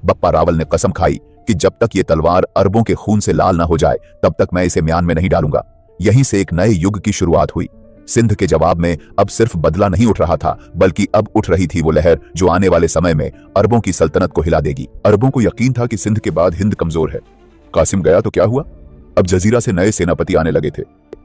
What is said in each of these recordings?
बप्पा रावल ने कसम खाई कि जब तक ये तलवार अरबों के खून से लाल ना हो जाए तब तक मैं इसे म्यान में नहीं डालूंगा। यहीं से एक नए युग की शुरुआत हुई। सिंध के जवाब में अब सिर्फ बदला नहीं उठ रहा था, बल्कि अब उठ रही थी वो लहर जो आने वाले समय में अरबों की सल्तनत को हिला देगी। अरबों को यकीन था कि सिंध के बाद हिंद कमजोर है। कासिम गया तो क्या हुआ? अब जजीरा से नए सेनापति आने लगे थे।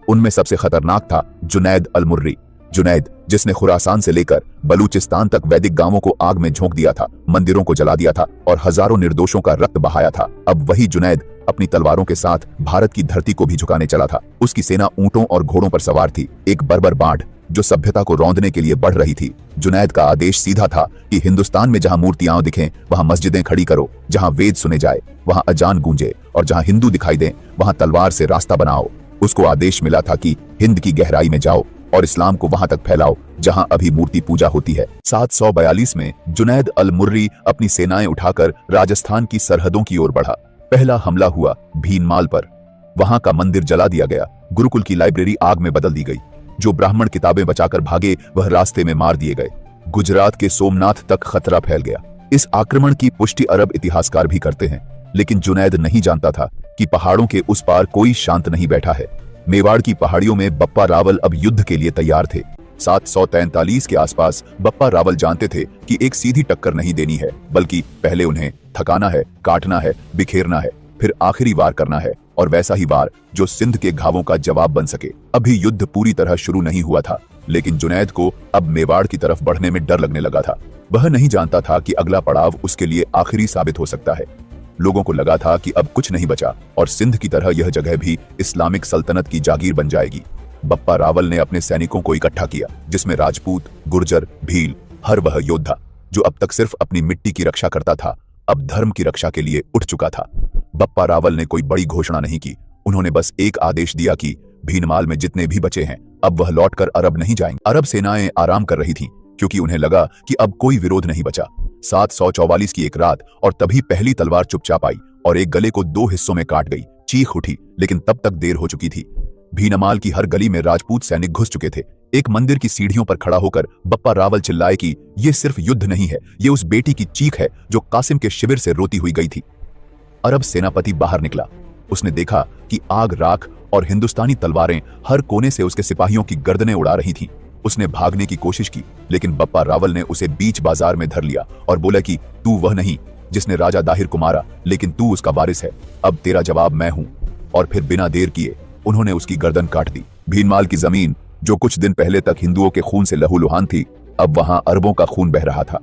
उनमें सबसे खतरनाक था जुनैद अल मुर्री। जुनैद, जिसने खुरासान से लेकर बलूचिस्तान तक वैदिक गांवों को आग में झोंक दिया था, मंदिरों को जला दिया था और हजारों निर्दोषों का रक्त बहाया था। अब वही जुनैद अपनी तलवारों के साथ भारत की धरती को भी झुकाने चला था। उसकी सेना ऊंटों और घोड़ों पर सवार थी, एक बर्बर बाढ़ जो सभ्यता को रौंदने के लिए बढ़ रही थी। जुनैद का आदेश सीधा था कि हिंदुस्तान में जहां मूर्तियां दिखें वहां मस्जिदें खड़ी करो, जहां वेद सुने जाए वहां अजान गूंजे और जहां हिंदू दिखाई दें वहां तलवार से रास्ता बनाओ। उसको आदेश मिला था कि हिंद की गहराई में जाओ और इस्लाम को वहां तक फैलाओ जहां अभी मूर्ति पूजा होती है। 742 में जुनैद अल मुर्री अपनी सेनाएं उठाकर राजस्थान की सरहदों की ओर बढ़ा। पहला हमला हुआ भीनमाल पर। वहां का मंदिर जला दिया गया, गुरुकुल की लाइब्रेरी आग में बदल दी गई, जो ब्राह्मण किताबें बचाकर भागे वह रास्ते में मार दिए गए। गुजरात के सोमनाथ तक खतरा फैल गया। इस आक्रमण की पुष्टि अरब इतिहासकार भी करते हैं, लेकिन जुनैद नहीं जानता था कि पहाड़ों के उस पार कोई शांत नहीं बैठा है। मेवाड़ की पहाड़ियों में बप्पा रावल अब युद्ध के लिए तैयार थे। 743 के आसपास बप्पा रावल जानते थे कि एक सीधी टक्कर नहीं देनी है, बल्कि पहले उन्हें थकाना है, काटना है, बिखेरना है, फिर आखिरी वार करना है, और वैसा ही वार जो सिंध के घावों का जवाब बन सके। अभी युद्ध पूरी तरह शुरू नहीं हुआ था, लेकिन जुनैद को अब मेवाड़ की तरफ बढ़ने में डर लगने लगा था। वह नहीं जानता था कि अगला पड़ाव उसके लिए आखिरी साबित हो सकता है। लोगों को लगा था कि अब कुछ नहीं बचा और सिंध की तरह यह जगह भी इस्लामिक सल्तनत की जागीर बन जाएगी। बप्पा रावल ने अपने सैनिकों को इकट्ठा किया, जिसमें राजपूत, गुर्जर, भील, हर वह योद्धा जो अब तक सिर्फ अपनी मिट्टी की रक्षा करता था, अब धर्म की रक्षा के लिए उठ चुका था। बप्पा रावल ने कोई बड़ी घोषणा नहीं की। उन्होंने बस एक आदेश दिया कि भीनमाल में जितने भी बचे हैं अब वह लौटकर अरब नहीं जाएंगे। अरब सेनाएं आराम कर रही थीं, क्योंकि उन्हें लगा कि अब कोई विरोध नहीं बचा। 744 की एक रात और तभी पहली तलवार चुपचाप आई और एक गले को 2 हिस्सों में काट गई। चीख उठी, लेकिन तब तक देर हो चुकी थी। भीनमाल की हर गली में राजपूत सैनिक घुस चुके थे। एक मंदिर की सीढ़ियों पर खड़ा होकर बप्पा रावल चिल्लाए कि ये सिर्फ युद्ध नहीं है, ये उस बेटी की चीख है जो कासिम के शिविर से रोती हुई गई थी। अरब सेनापति बाहर निकला। उसने देखा कि आग, राख और हिंदुस्तानी तलवारें हर कोने से उसके सिपाहियों की गर्दनें उड़ा रही थीं। उसने भागने की कोशिश की, लेकिन बप्पा रावल ने उसे बीच बाजार में धर लिया और बोला कि तू वह नहीं जिसने राजा दाहिर को मारा, लेकिन तू उसका वारिस है। अब तेरा जवाब मैं हूं। और फिर बिना देर किए उन्होंने उसकी गर्दन काट दी। भीनमाल की जमीन, जो कुछ दिन पहले तक हिंदुओं के खून से लहूलुहान थी, अब वहां अरबों का खून बह रहा था।